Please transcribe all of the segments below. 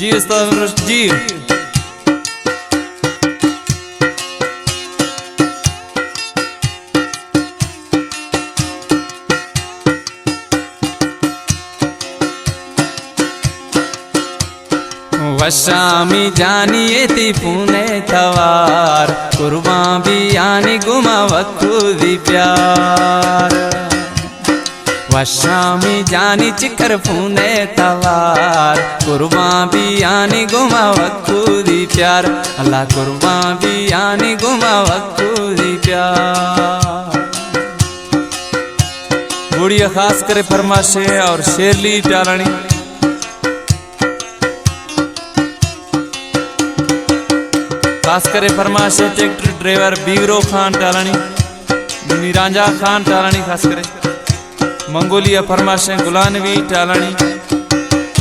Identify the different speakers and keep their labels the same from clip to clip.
Speaker 1: जी उस्ताद जी। वशामी जानिए ती पुणे तवार कुर्बा भी यानी गुमा वक्तुदी प्यार। वशामी जानी चिकर पुणे तवार कुर्बा भी यानी गुमा वक्तुदी प्यार। अल्लाह कुर्बा भी यानी गुमा वक्तुदी प्यार। बुढ़िया खास करे फरमाशे और शेरली टालनी खास करे फरमाशे ट्रैक्टर ड्राइवर बीरो खान टालानी मीरांजा खान टालानी खास करे मंगोलिया फरमाशे गुलानवी टालानी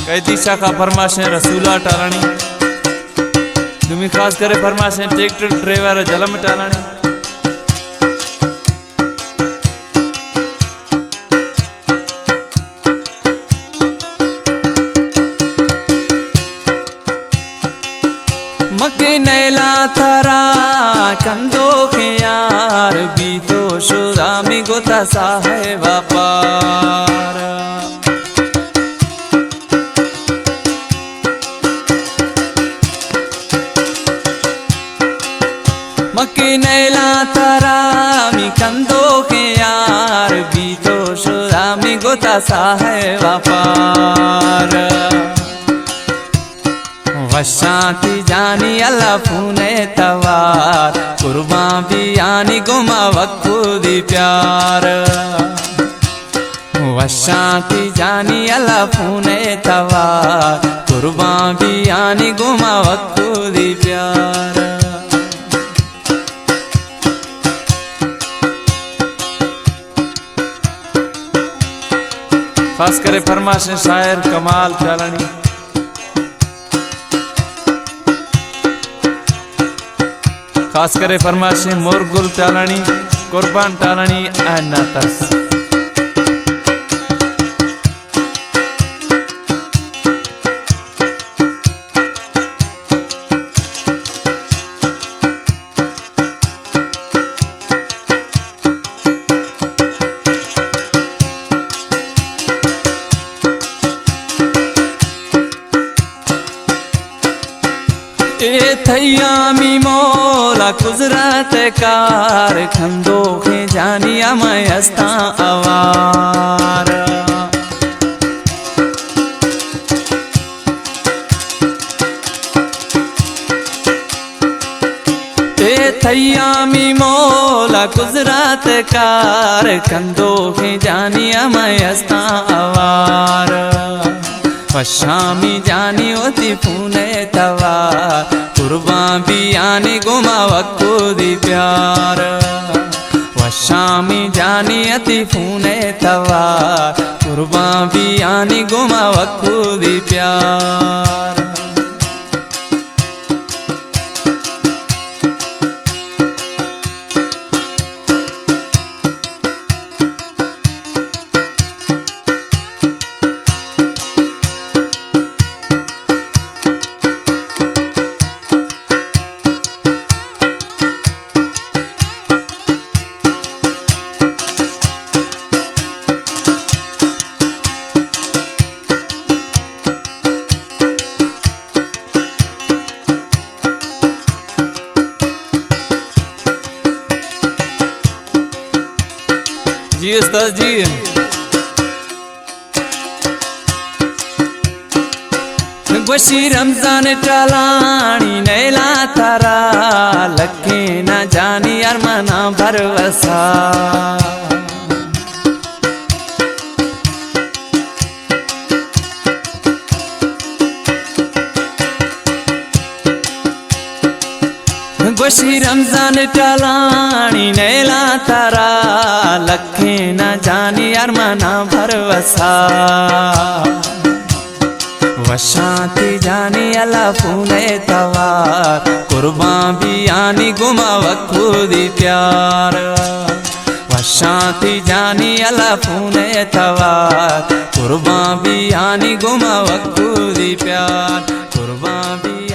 Speaker 1: कैदी शाखा फरमाशे रसूला टालानी दुमी खास करे फरमाशे ट्रैक्टर ड्राइवर जलम टालानी। मके नैला तारा कंदो के यार भी तो शुदा में गोता साहेब पार। मके नैला तारा मी कंदो के यार भी तो शुदा में गोता साहेब पार। वशाती जानी अल्लाह पुणे तवार कुर्बा भी यानी गुमा वक्तुदी प्यार। वशाती जानी अल्लाह पुणे तवार कुर्बा भी यानी गुमा वक्तुदी प्यार। खास करे फरमाशे शायर कमाल टालानी खास करे फरमाशे मोरगुल टालानी कुर्बान टालानी नातस। ए थैया मी मोला गुजरात कार खंदो के जानिया मैं हस्ता अवार। ए थैया मी मोला गुजरात कार खंदो के जानिया मैं हस्ता अवार। वशामी जानी होती पुणे तवार कुर्बा भी यानी गुमा वक्तुदी प्यार। वशामी जानी अति पुणे तवार कुर्बा भी यानी गुमा वक्तुदी प्यार। जी उस्ताद जी। गोशी रमजान टालानी नैला तारा लखे न जानी अरमाना भरवसा। गोशी रमजान टालानी नैला तारा लखे न जानी अरमाना भरवसा। वशाती जानी अल्लाह पुणे तवार कुर्बा भी यानी गुमा वक्तुदी प्यार। अशांति जानी अला फूने तवार कुर्बान भी आनी गुमा वक्कू दी प्यार कुर्बान भी